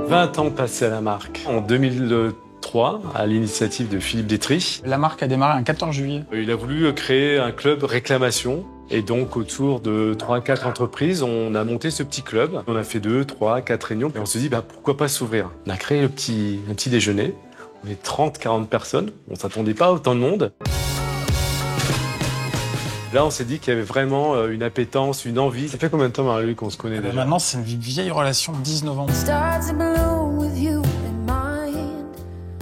20 ans passés à la marque. En 2003, à l'initiative de Philippe Détry. La marque a démarré un 14 juillet. Il a voulu créer un club réclamation. Et donc, autour de 3-4 entreprises, on a monté ce petit club. On a fait 2, 3, 4 réunions. Et on se dit, pourquoi pas s'ouvrir? On a créé un petit déjeuner. On est 30-40 personnes. On ne s'attendait pas à autant de monde. Là, on s'est dit qu'il y avait vraiment une appétence, une envie. Ça fait combien de temps, Marie-Louis, qu'on se connaît déjà? Maintenant, c'est une vieille relation, 19 ans.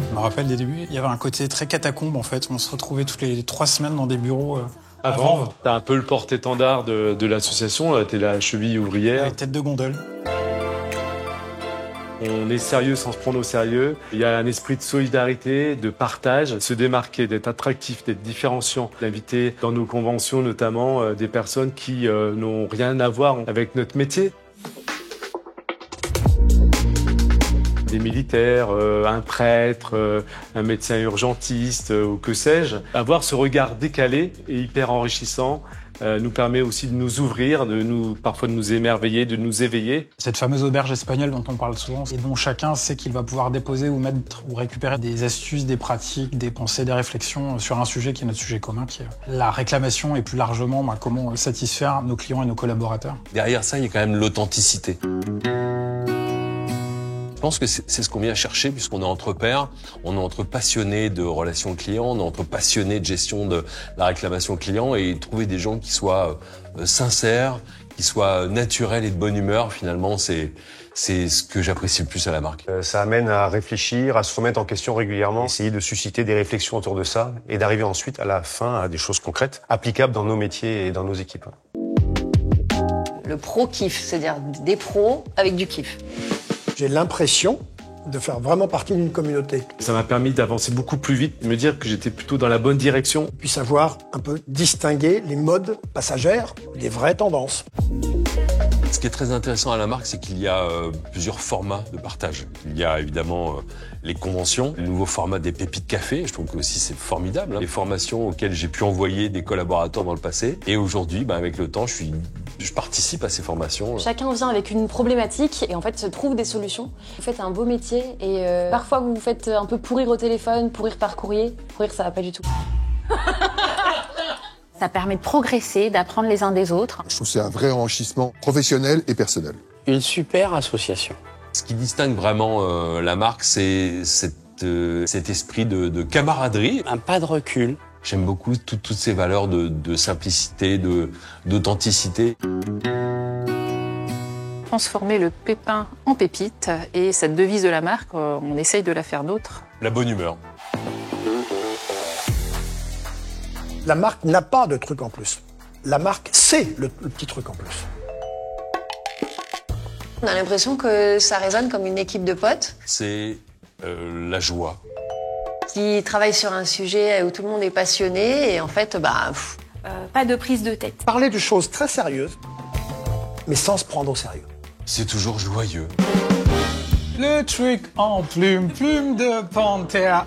Je me rappelle des débuts, il y avait un côté très catacombe en fait. On se retrouvait toutes les 3 semaines dans des bureaux. Avant, t'as un peu le porte-étendard de l'association, t'es la cheville ouvrière. Avec tête de gondole. On est sérieux sans se prendre au sérieux. Il y a un esprit de solidarité, de partage, se démarquer, d'être attractif, d'être différenciant, d'inviter dans nos conventions notamment des personnes qui n'ont rien à voir avec notre métier. Des militaires, un prêtre, un médecin urgentiste ou que sais-je. Avoir ce regard décalé et hyper enrichissant nous permet aussi de nous ouvrir, parfois de nous émerveiller, de nous éveiller. Cette fameuse auberge espagnole dont on parle souvent et dont chacun sait qu'il va pouvoir déposer ou mettre ou récupérer des astuces, des pratiques, des pensées, des réflexions sur un sujet qui est notre sujet commun, qui est la réclamation et plus largement comment satisfaire nos clients et nos collaborateurs. Derrière ça, il y a quand même l'authenticité. Je pense que c'est ce qu'on vient chercher puisqu'on est entre pairs, on est entre passionnés de relations clients, on est entre passionnés de gestion de la réclamation client et trouver des gens qui soient sincères, qui soient naturels et de bonne humeur, finalement, c'est ce que j'apprécie le plus à la marque. Ça amène à réfléchir, à se remettre en question régulièrement, essayer de susciter des réflexions autour de ça et d'arriver ensuite à la fin à des choses concrètes, applicables dans nos métiers et dans nos équipes. Le pro-kiff, c'est-à-dire des pros avec du kiff. J'ai l'impression de faire vraiment partie d'une communauté. Ça m'a permis d'avancer beaucoup plus vite, de me dire que j'étais plutôt dans la bonne direction. Puis savoir un peu distinguer les modes passagères des vraies tendances. Ce qui est très intéressant à la marque, c'est qu'il y a plusieurs formats de partage. Il y a évidemment les conventions, le nouveau format des pépites café. Je trouve que aussi c'est formidable. Les formations auxquelles j'ai pu envoyer des collaborateurs dans le passé. Et aujourd'hui, avec le temps, je participe à ces formations. Chacun vient avec une problématique et en fait se trouve des solutions. Vous faites un beau métier et parfois vous vous faites un peu pourrir au téléphone, pourrir par courrier. Pourrir, ça va pas du tout. Ça permet de progresser, d'apprendre les uns des autres. Je trouve que c'est un vrai enrichissement professionnel et personnel. Une super association. Ce qui distingue vraiment la marque, c'est cet esprit de camaraderie. Un pas de recul. J'aime beaucoup toutes ces valeurs de simplicité, d'authenticité. Transformer le pépin en pépite et cette devise de la marque, on essaye de la faire nôtre. La bonne humeur. La marque n'a pas de truc en plus. La marque, c'est le petit truc en plus. On a l'impression que ça résonne comme une équipe de potes. C'est la joie. Qui travaillent sur un sujet où tout le monde est passionné et en fait, Pas de prise de tête. Parler de choses très sérieuses, mais sans se prendre au sérieux. C'est toujours joyeux. Le truc en plume, plume de panthère.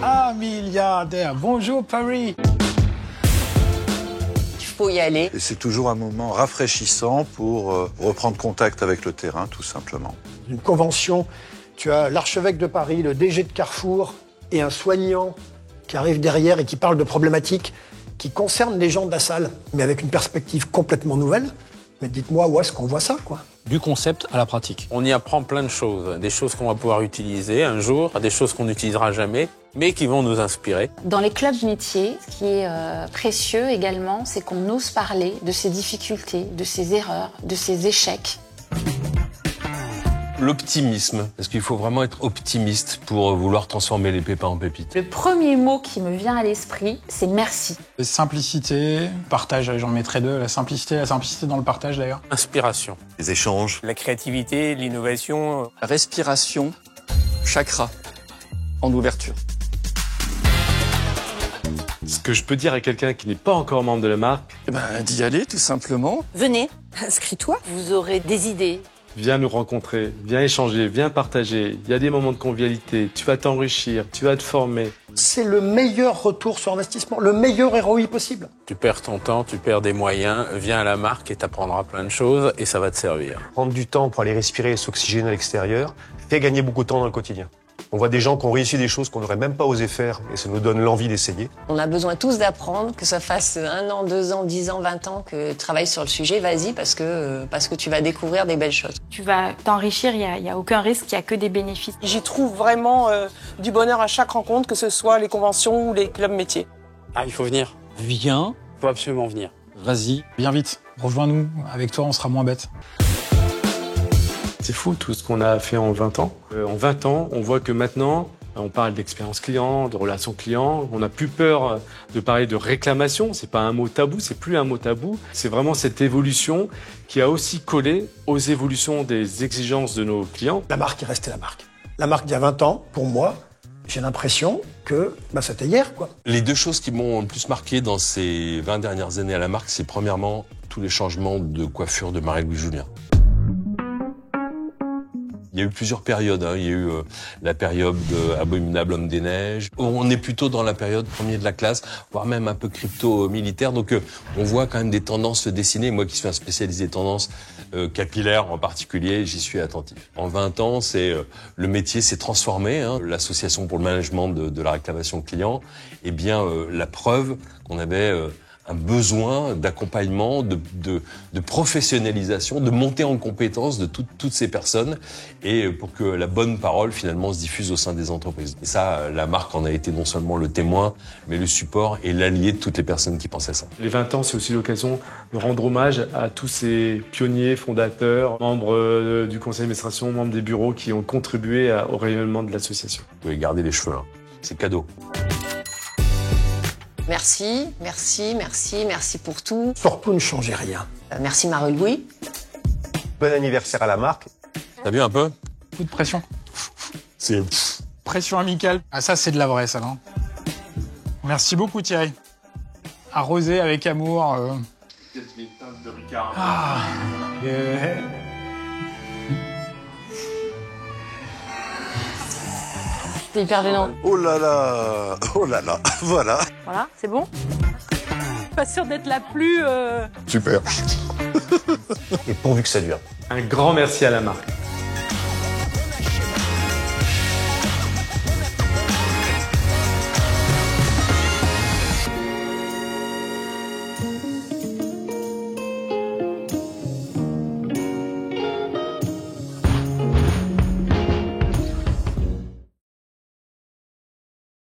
Ah, milliardaire, bonjour Paris. Il faut y aller. Et c'est toujours un moment rafraîchissant pour reprendre contact avec le terrain, tout simplement. Une convention, tu as l'archevêque de Paris, le DG de Carrefour et un soignant qui arrive derrière et qui parle de problématiques qui concernent les gens de la salle, mais avec une perspective complètement nouvelle. Mais dites-moi où est-ce qu'on voit ça, quoi. Du concept à la pratique. On y apprend plein de choses. Des choses qu'on va pouvoir utiliser un jour, des choses qu'on n'utilisera jamais, mais qui vont nous inspirer. Dans les clubs métiers, ce qui est précieux également, c'est qu'on ose parler de ses difficultés, de ses erreurs, de ses échecs. L'optimisme, parce qu'il faut vraiment être optimiste pour vouloir transformer les pépins en pépites. Le premier mot qui me vient à l'esprit, c'est merci. Simplicité, partage, j'en mettrais deux. La simplicité dans le partage d'ailleurs. Inspiration. Les échanges. La créativité, l'innovation. Respiration, chakra, en ouverture. Ce que je peux dire à quelqu'un qui n'est pas encore membre de la marque, D'y aller tout simplement. Venez, inscris-toi. Vous aurez des idées, viens nous rencontrer, viens échanger, viens partager. Il y a des moments de convivialité, tu vas t'enrichir, tu vas te former. C'est le meilleur retour sur investissement, le meilleur ROI possible. Tu perds ton temps, tu perds des moyens, viens à la marque et t'apprendras plein de choses et ça va te servir. Prendre du temps pour aller respirer et s'oxygéner à l'extérieur fait gagner beaucoup de temps dans le quotidien. On voit des gens qui ont réussi des choses qu'on n'aurait même pas osé faire et ça nous donne l'envie d'essayer. On a besoin tous d'apprendre, que ça fasse 1 an, 2 ans, 10 ans, 20 ans que tu travailles sur le sujet, vas-y parce que tu vas découvrir des belles choses. Tu vas t'enrichir, il n'y a aucun risque, il n'y a que des bénéfices. J'y trouve vraiment du bonheur à chaque rencontre, que ce soit les conventions ou les clubs métiers. Ah, il faut venir. Viens, Il faut absolument venir. vas-y, viens vite. Rejoins-nous, avec toi on sera moins bête. C'est fou tout ce qu'on a fait en 20 ans. En 20 ans, on voit que maintenant, on parle d'expérience client, de relations clients. On n'a plus peur de parler de réclamation. C'est pas un mot tabou, c'est plus un mot tabou. C'est vraiment cette évolution qui a aussi collé aux évolutions des exigences de nos clients. La marque est restée la marque. La marque d'il y a 20 ans, pour moi, j'ai l'impression que c'était hier, quoi. Les deux choses qui m'ont le plus marqué dans ces 20 dernières années à la marque, c'est premièrement tous les changements de coiffure de Marie-Louise Julien. Il y a eu plusieurs périodes. Il y a eu la période abominable homme des neiges. On est plutôt dans la période premier de la classe, voire même un peu crypto-militaire. Donc on voit quand même des tendances se dessiner. Moi qui suis un spécialisé tendances capillaires en particulier, j'y suis attentif. En 20 ans, le métier s'est transformé. L'association pour le management de la réclamation client est bien la preuve qu'on avait un besoin d'accompagnement, de professionnalisation, de montée en compétence de toutes ces personnes et pour que la bonne parole finalement se diffuse au sein des entreprises. Et ça, la marque en a été non seulement le témoin, mais le support et l'allié de toutes les personnes qui pensaient ça. Les 20 ans, c'est aussi l'occasion de rendre hommage à tous ces pionniers, fondateurs, membres du conseil d'administration, membres des bureaux qui ont contribué au rayonnement de l'association. Vous pouvez garder les cheveux, c'est cadeau. Merci, merci, merci, merci pour tout. Surtout ne changez rien. Merci Marie-Louis. Bon anniversaire à la marque. T'as vu un peu? Coup de pression. C'est... Pression amicale. Ah ça c'est de la vraie ça, non? Merci beaucoup Thierry. Arrosé avec amour. Ah. C'est hyper gênant. Oh là là, voilà. Voilà, c'est bon? Pas sûre d'être la plus... Super. Et pourvu que ça dure. Un grand merci à la marque.